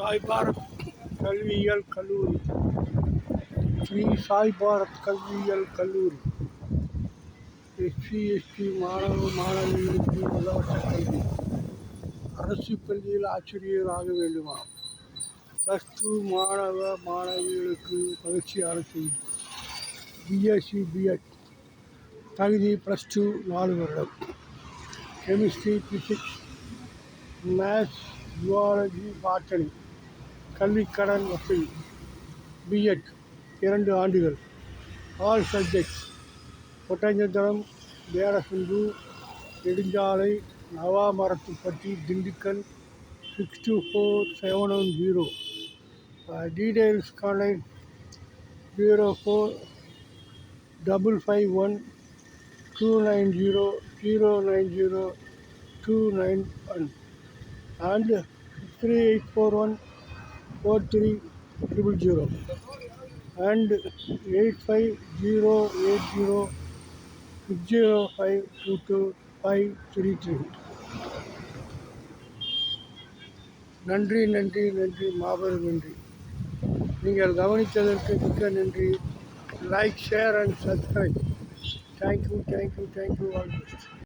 சாய் பாரத் கல்வியியல் கல்லூரி, ஸ்ரீ சாய் பாரத் கல்வியியல் கல்லூரி. எஸ்சி மாணவ மாணவிகளுக்கு இலவச கல்வி. அரசு பள்ளியில் ஆசிரியர் ஆக வேண்டுமா? +2 மாணவ மாணவிகளுக்கு மகிழ்ச்சியான செய்தி. பிஎஸ்சி பிஎட் தகுதி +2 4 வருடம். Chemistry, physics, maths, zoology, botany. கல்விக்கடன் வசதி. பிஎட் 2 ஆண்டுகள். All subjects. ஒட்டஞ்சத்திரம், வேடசந்தூர், நெடுஞ்சாலை, நவாமரத்துப்பட்டி, Dindigul 624-710. Details contact 04-551-290-090-291 and 3841-4300 and 85-080-605-22-533. நன்றி நன்றி நன்றி, மாபெரும் நன்றி. நீங்கள் கவனித்ததற்கு மிக்க நன்றி. Like, share and subscribe. Thank you, all best.